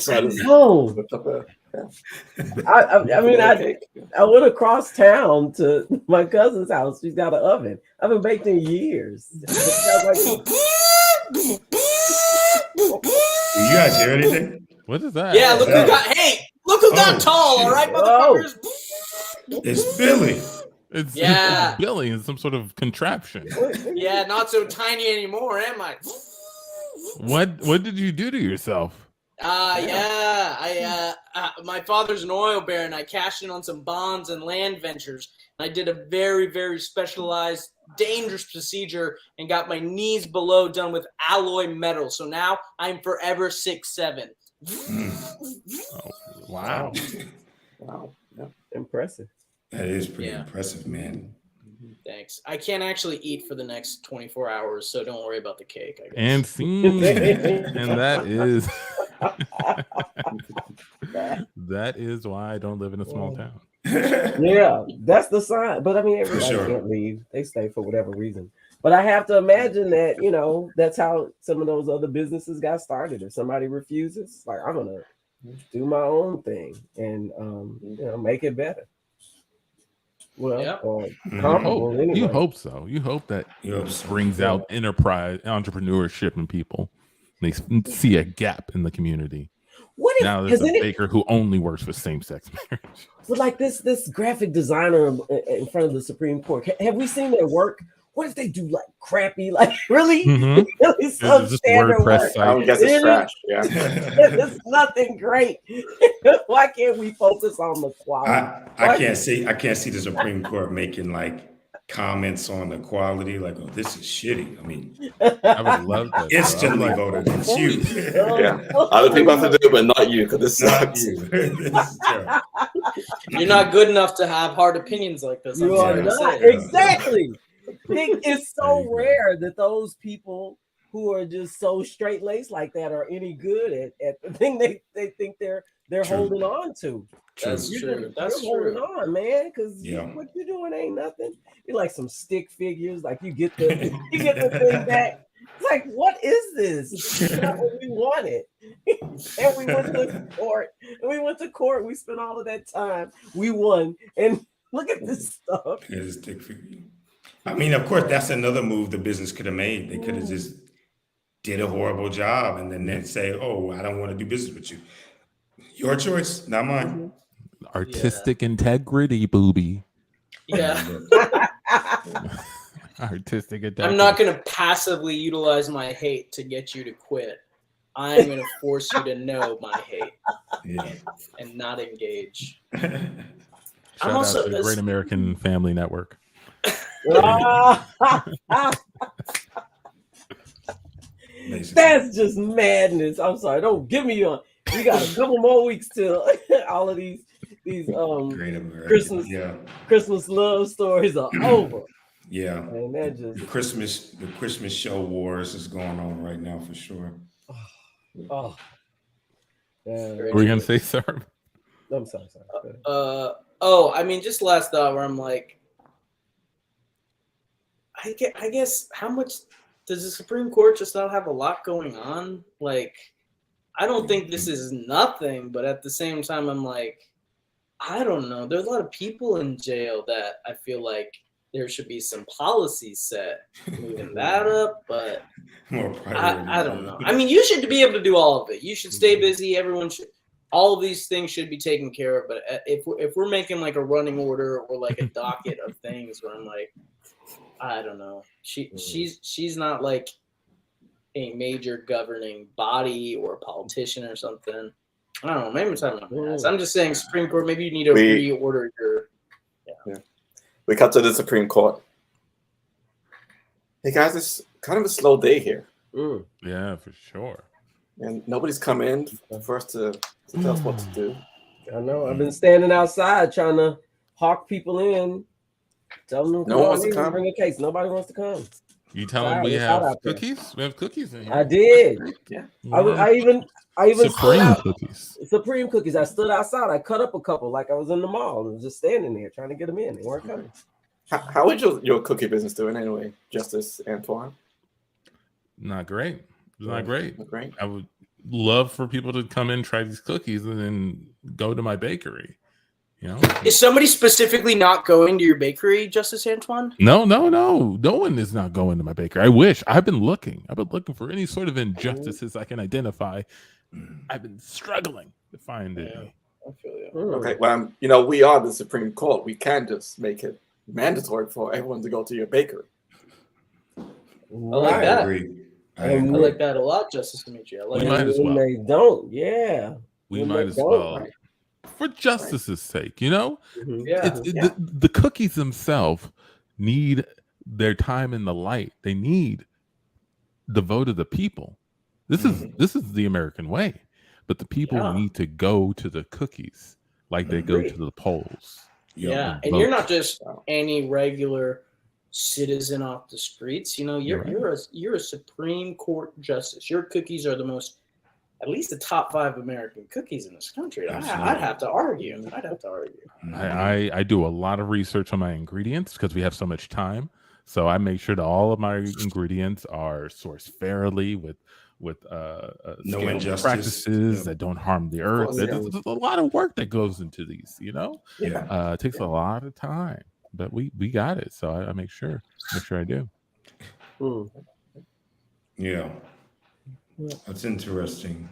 I went across town to my cousin's house. She's got an oven. I haven't baked in years. Do you guys hear anything? What is that? Yeah, look who got tall, all right, motherfuckers. It's Billy. It's Billy. It's some sort of contraption. Yeah, not so tiny anymore, am I? What did you do to yourself? My father's an oil baron. I cashed in on some bonds and land ventures. I did a very, very specialized, dangerous procedure and got my knees below done with alloy metal. So now I'm forever 6'7". Oh, wow. Wow. Yeah. Impressive. That is pretty impressive, man. Thanks. I can't actually eat for the next 24 hours, so don't worry about the cake. I guess. And scene. And that is that is why I don't live in a small town. Yeah, that's the sign. But I mean, everybody sure. can't leave. They stay for whatever reason. But I have to imagine that, you know, that's how some of those other businesses got started. If somebody refuses, like, I'm gonna do my own thing and you know, make it better. Well, Yep. or comparable anyway. You hope so. You hope that brings out enterprise entrepreneurship in people. They see a gap in the community. What if Now there's a baker who only works for same-sex marriage? But like this graphic designer in front of the Supreme Court, have we seen their work? What if they do like crappy, like really, really substandard work? I would guess it's trash. Yeah, it's nothing great. Why can't we focus on the quality? I can't see the Supreme Court making like comments on the quality, like, oh, this is shitty. I mean, I would love that. instantly voted against you. Yeah, other people have to do it, but not you, because this sucks. This is terrible. You're not good enough to have hard opinions like this. You are not. Exactly. It's so rare that those people who are just so straight laced like that are any good at the thing they think they're holding on to. That's true. That's holding on, man, because what you're doing ain't nothing. You're like some stick figures, like you get the thing back. It's like, what is this? It's not what we wanted. And we went to court. We spent all of that time. We won. And look at this stuff. It's stick figure. I mean, of course, that's another move the business could have made. They could have just did a horrible job and then say, "Oh, I don't want to do business with you." Your choice, not mine. Artistic integrity, booby. Yeah. Artistic integrity. I'm not going to passively utilize my hate to get you to quit. I'm going to force you to know my hate and not engage. Shout out to the Great American Family Network. That's just madness. I'm sorry. Don't give me on. We got a couple more weeks till all of these Christmas love stories are over. Yeah, and that just the Christmas show wars is going on right now for sure. Oh, what were you gonna say, sir? I'm sorry. I mean, just last thought where I'm like, I guess how much does the Supreme Court just not have a lot going on? Like, I don't think this is nothing, but at the same time, I'm like, I don't know. There's a lot of people in jail that I feel like there should be some policies set moving that up, but I don't know. I mean, you should be able to do all of it. You should stay busy. Everyone should. All of these things should be taken care of. But if we're making like a running order or like a docket of things where I'm like, I don't know. She's not like a major governing body or a politician or something. I don't know. Maybe I'm talking about that. I'm just saying, Supreme Court. Maybe you need to reorder your. Yeah. We cut to the Supreme Court. Hey guys, it's kind of a slow day here. Yeah, for sure. And nobody's come in for us to tell us what to do. I know. I've been standing outside trying to hawk people in. Tell them no one wants to come. Bring a case. Nobody wants to come. You tell them we have cookies. We have cookies in here. I did. Yeah. I even Supreme cookies. Supreme cookies. I stood outside. I cut up a couple like I was in the mall and was just standing there trying to get them in. They weren't coming. How is your cookie business doing anyway, Justice Antoine? Not great. Not great. Not great. I would love for people to come in, try these cookies, and then go to my bakery. You know? Is somebody specifically not going to your bakery, Justice Antoine? No. No one is not going to my bakery. I wish. I've been looking for any sort of injustices I can identify. I've been struggling to find it. I feel you. Okay, well, we are the Supreme Court. We can just make it mandatory for everyone to go to your bakery. I like that. I like that a lot, Justice Dimitri. I like we might as well. They don't. Yeah. We might as well. Right. For justice's sake, Yeah. The cookies themselves need their time in the light. They need the vote of the people. This is the American way. But the people need to go to the cookies like they go to the polls. Yeah. And you're not just any regular citizen off the streets. You know, you're a Supreme Court justice. Your cookies are the most, at least the top 5 American cookies in this country. I'd have to argue. I do a lot of research on my ingredients because we have so much time. So I make sure that all of my ingredients are sourced fairly with no injustice practices that don't harm the earth. There's a lot of work that goes into these, you know. It takes a lot of time, but we got it. So I make sure I do. Yeah, that's interesting.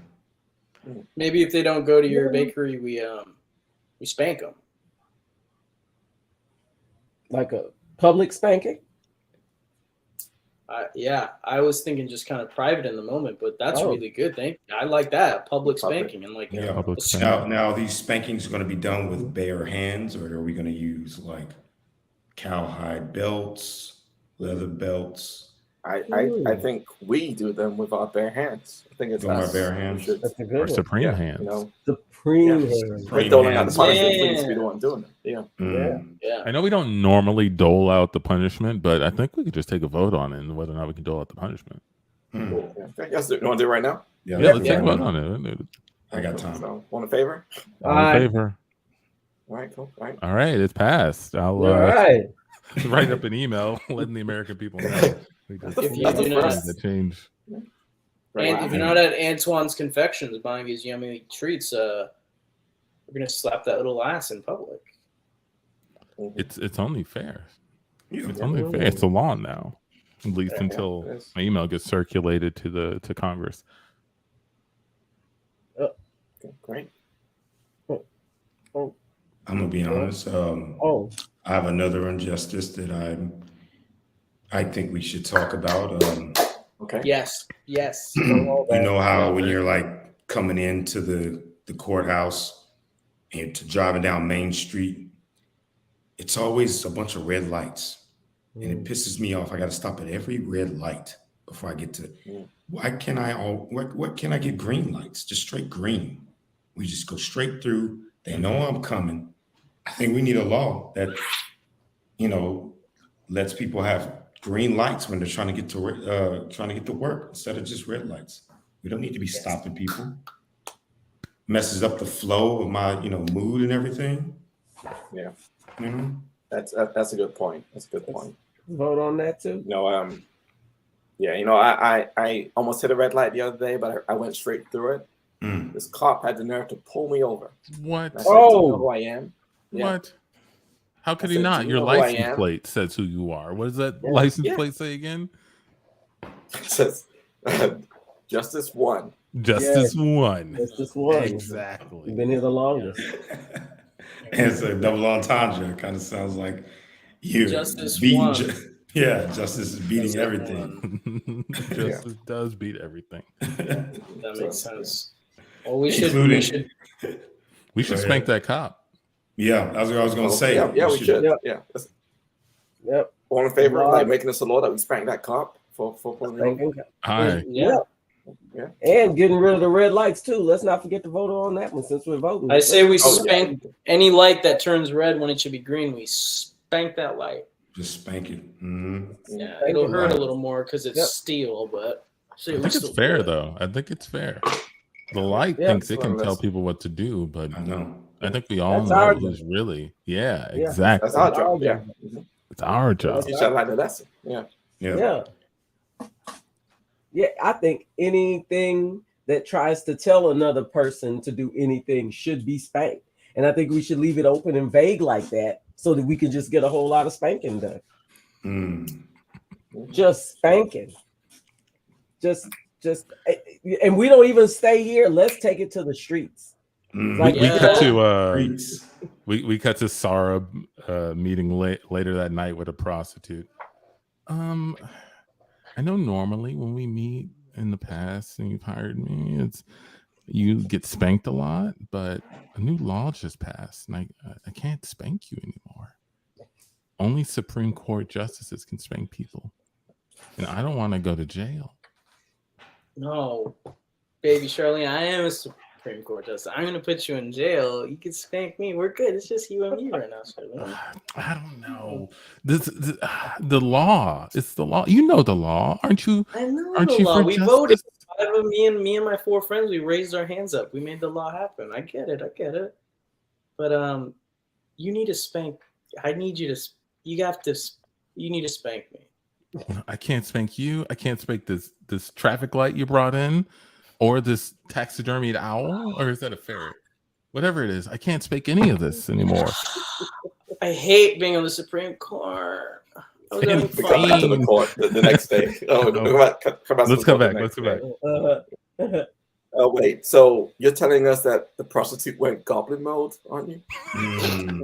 Maybe if they don't go to your bakery, we spank them. Like a public spanking? I was thinking just kind of private in the moment, but that's really good. I like that public spanking and like now these spankings are going to be done with bare hands, or are we going to use like cowhide belts, leather belts? I think we do them with our bare hands. I think it's our bare hands. That's a good one. Supreme hands. You know, Supreme hands. We're doling out the punishment. Please be the one doing it. Yeah. I know we don't normally dole out the punishment, but I think we could just take a vote on it and whether or not we can dole out the punishment. Cool. Yeah. Yes, you want to do it right now? Yeah, let's take a vote on it. I got time. So, one in favor? All in favor. All right, cool. All right, it's passed. I'll write up an email letting the American people know. If you're not at Antoine's Confections buying his yummy treats, we're gonna slap that little ass in public. It's only fair. It's only fair. It's the law now, at least until my email gets circulated to Congress. Great. I'm gonna be honest. I have another injustice that I think we should talk about. Okay. Yes. You know how when you're like coming into the courthouse and driving down Main Street, it's always a bunch of red lights, and it pisses me off. I got to stop at every red light before I get to. Why can what can I get green lights? Just straight green. We just go straight through. They know I'm coming. I think we need a law that, lets people have green lights when they're trying to get to work instead of just red lights. We don't need to be stopping people. Messes up the flow of my, mood and everything. Yeah. Mm-hmm. That's a good point. That's a good point. Vote on that too. I almost hit a red light the other day, but I went straight through it. This cop had the nerve to pull me over. What? I said, "Do you know who I am?" Yeah. What? How could he not? Your license plate says who you are. What does that license plate say again? It says Justice 1. Justice 1. Justice 1. Exactly. You've been here the longest. And it's a double entendre. It kind of sounds like you. Justice 1. Justice is beating everything. Justice does beat everything. That makes sense. Well, we should spank that cop. Yeah, that's what I was going to say. Yeah, we should. Yep. All in favor of like making this a law that we spank that cop for pulling me over? Aye. Yeah. And getting rid of the red lights too. Let's not forget to vote on that one since we're voting. I say we spank any light that turns red when it should be green. We spank that light. Just spank it. Mm-hmm. Yeah, it'll hurt a little more because it's steel, but I think it's fair though. I think it's fair. The light thinks it can tell people what to do, but I know. I think we all know who's really. Yeah, exactly. That's our job. Yeah. It's our job. Teach that light a lesson. Yeah. Yeah, I think anything that tries to tell another person to do anything should be spanked. And I think we should leave it open and vague like that so that we can just get a whole lot of spanking done. Just spanking. Just and we don't even stay here. Let's take it to the streets. We cut to Saurabh meeting later that night with a prostitute. I know normally when we meet in the past and you've hired me, you get spanked a lot, but a new law just passed and I can't spank you anymore. Only Supreme Court justices can spank people. And I don't want to go to jail. No, baby Charlene, I am Supreme Court does. I'm gonna put you in jail. You can spank me. We're good. It's just you and me right now. I don't know. The law. It's the law. You know the law, aren't you? I know Aren't the you law. for We justice? voted. Me and my 4 friends. We raised our hands up. We made the law happen. I get it. But you need to spank. I need you to. You have to. You need to spank me. I can't spank you. I can't spank this traffic light you brought in, or this taxidermied owl, or is that a ferret? Whatever it is, I can't spank any of this anymore. I hate being on the Supreme Court. I was having We come back to the fun. court the next day. Oh, Let's come back. Let's come back. Oh wait, so you're telling us that the prostitute went goblin mode, aren't you?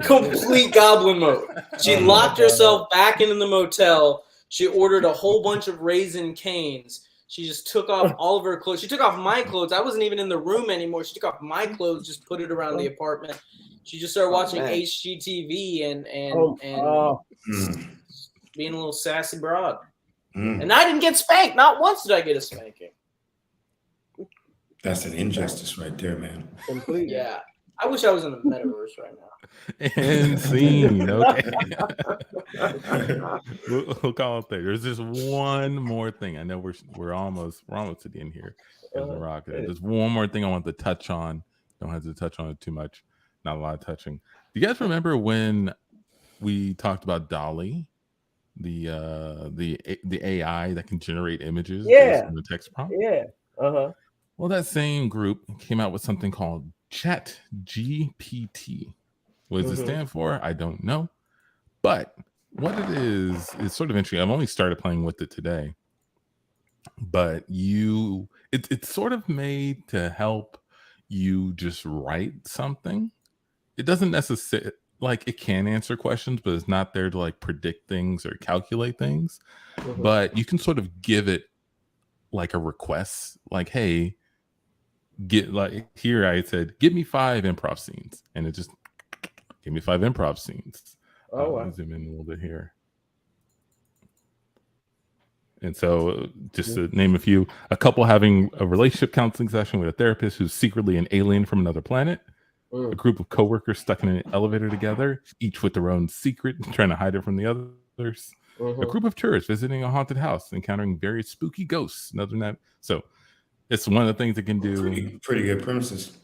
Complete goblin mode. She locked herself back into the motel. She ordered a whole bunch of Raisin Canes. She just took off all of her clothes. She took off my clothes. I wasn't even in the room anymore. She took off my clothes, just put it around the apartment. She just started watching HGTV and being a little sassy broad. And I didn't get spanked. Not once did I get a spanking. That's an injustice right there, man. Completely. Yeah. I wish I was in the metaverse right now. And scene. Okay. we'll call it there. There's just one more thing. I know we're almost to the end here. There's one more thing I want to touch on. Don't have to touch on it too much. Not a lot of touching. Do you guys remember when we talked about Dolly, the AI that can generate images based on the text prompt? Yeah. Well, that same group came out with something called ChatGPT. What does it stand for? I don't know. But what it is sort of interesting. I've only started playing with it today. But it's sort of made to help you just write something. It doesn't necessarily, like, it can answer questions, but it's not there to like predict things or calculate things. But you can sort of give it like a request, like, hey, I said, give me 5 improv scenes, and it just gave me 5 improv scenes. I'll zoom in a little bit here. And so, just to name a few, a couple having a relationship counseling session with a therapist who's secretly an alien from another planet. A group of coworkers stuck in an elevator together, each with their own secret, trying to hide it from the others. A group of tourists visiting a haunted house, encountering various spooky ghosts. And other than that, so it's one of the things it can do. Pretty good premises.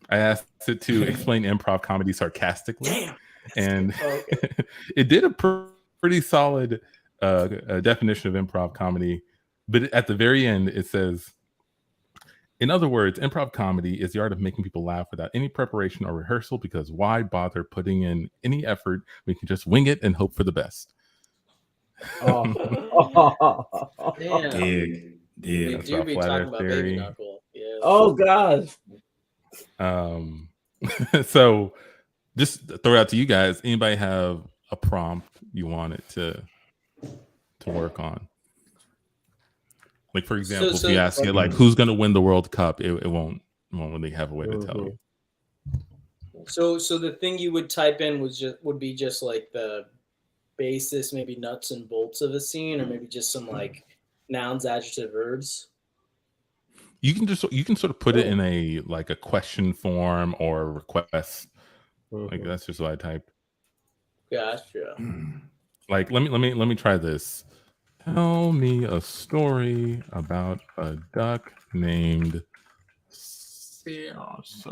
I asked it to explain improv comedy sarcastically, and it did a pretty solid definition of improv comedy. But at the very end, it says, in other words, improv comedy is the art of making people laugh without any preparation or rehearsal, because why bother putting in any effort? We can just wing it and hope for the best. Dig. We do be talking about Baby Knuckle. Yeah. Oh gosh. So just throw it out to you guys. Anybody have a prompt you want it to work on? Like, for example, if you ask it like, who's going to win the World Cup, it won't really have a way to tell you. So the thing you would type in would be just like the basis, maybe nuts and bolts of a scene, or maybe just some like nouns, adjective, verbs. You can sort of put it in a question form or a request. Like, that's just what I typed. Gotcha. Like, let me try this. Tell me a story about a duck named Sarah. Let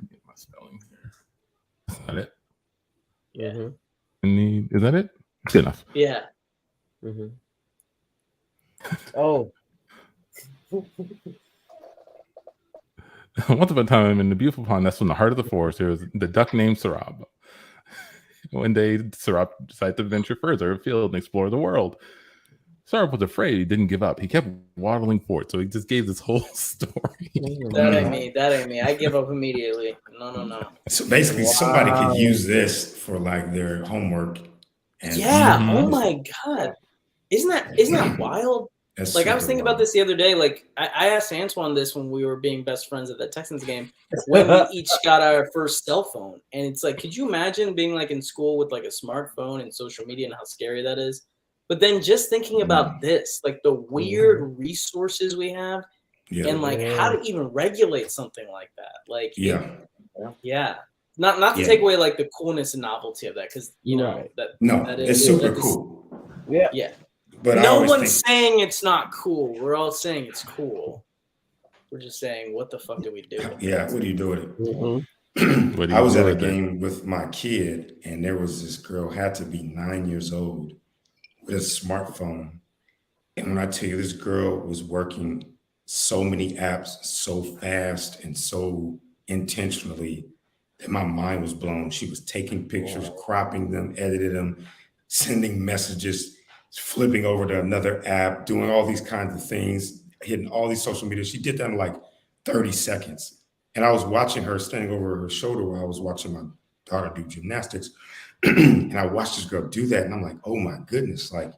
me get my spelling here. Is that it? Yeah. Is that it? Good enough. Yeah. Oh. Once upon a time in the beautiful pond that's in the heart of the forest, there was the duck named Saurabh. One day, Saurabh decided to venture further afield and explore the world. Saurabh was afraid. He didn't give up. He kept waddling forward, so he just gave this whole story. That ain't me. I give up immediately. No. So basically, somebody could use this for like their homework. And Oh my god, isn't that wild? That's like, I was thinking about this the other day. Like, I asked Antoine this when we were being best friends at the Texans game, when we each got our first cell phone. And it's like, could you imagine being like in school with like a smartphone and social media and how scary that is? But then just thinking about this, like the weird resources we have and like how to even regulate something like that. Like, not to take away like the coolness and novelty of that, because you know that is it's super cool. Yeah. But no one's saying it's not cool. We're all saying it's cool. We're just saying, what the fuck do we do? Yeah, what do you do with it? Mm-hmm. I was at a game with my kid, and there was this girl, had to be 9 years old, with a smartphone. And when I tell you, this girl was working so many apps so fast and so intentionally that my mind was blown. She was taking pictures, cropping them, editing them, sending messages, flipping over to another app, doing all these kinds of things, hitting all these social media. She did that in like 30 seconds. And I was watching her, standing over her shoulder while I was watching my daughter do gymnastics. And I watched this girl do that. And I'm like, oh my goodness, like,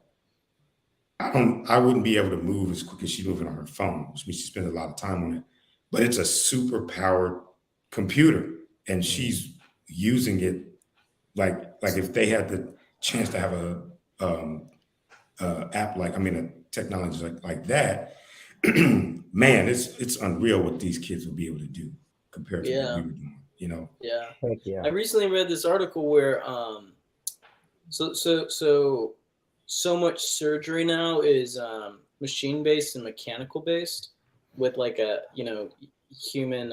I wouldn't be able to move as quick as she's moving on her phone, which means she spends a lot of time on it. But it's a super powered computer, and she's using it like if they had the chance to have a technology like that, man, it's unreal what these kids will be able to do compared to what we were doing, you know? Yeah. I recently read this article where so much surgery now is machine based and mechanical based, with like a human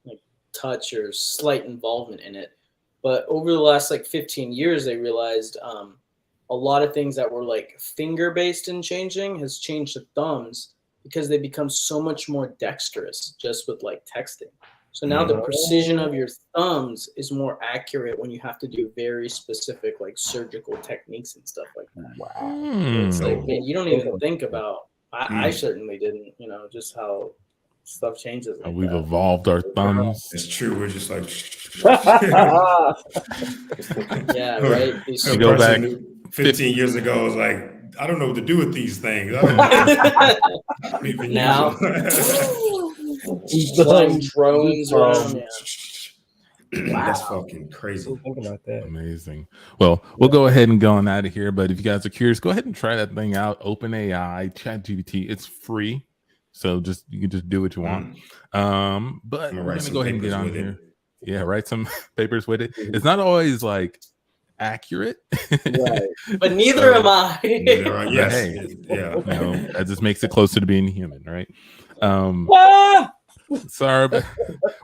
like touch or slight involvement in it. But over the last like 15 years, they realized a lot of things that were like finger based in changing has changed to thumbs, because they become so much more dexterous just with like texting. So now the precision of your thumbs is more accurate when you have to do very specific like surgical techniques and stuff like that. Wow. It's like, man, you don't even think about, I certainly didn't, just how stuff changes. Like we've evolved our thumbs. It's true. We're just like, yeah, right. You go back 15 years ago, was like, I don't know what to do with these things. I don't even now. Drones around. Wow. That's fucking crazy. Think about that. Amazing. Well, we'll go ahead and go on out of here. But if you guys are curious, go ahead and try that thing out. OpenAI, ChatGPT. It's free, so you can just do what you want. But we're gonna go ahead and get on here. Yeah, write some papers with it. It's not always like accurate, right? But neither am I. Yes. Hey, that just makes it closer to being human, right? Saurabh,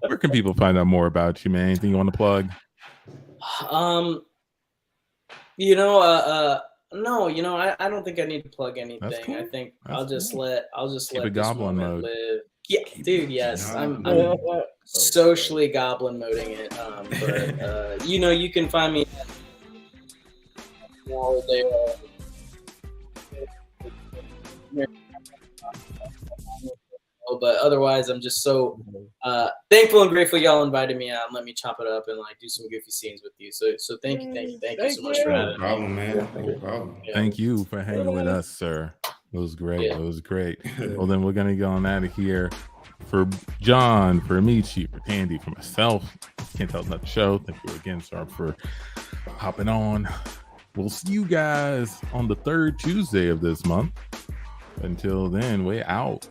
where can people find out more about you, man? Anything you want to plug? No, I don't think I need to plug anything. Cool. I think I'll just let the goblin mode live. Yeah, dude. Yes, I'm socially goblin moding it. But you can find me. But otherwise, I'm just so thankful and grateful y'all invited me out and let me chop it up and like do some goofy scenes with you. So thank you so much for having me. No problem, man. No problem. Yeah. Thank you for hanging with us, sir. It was great. Yeah. It was great. Well, then we're gonna go on out of here. For John, for Amici, for Tandy, for myself, Can't Tell Not the Show. Thank you again, Saurabh, for hopping on. We'll see you guys on the third Tuesday of this month. Until then, way out.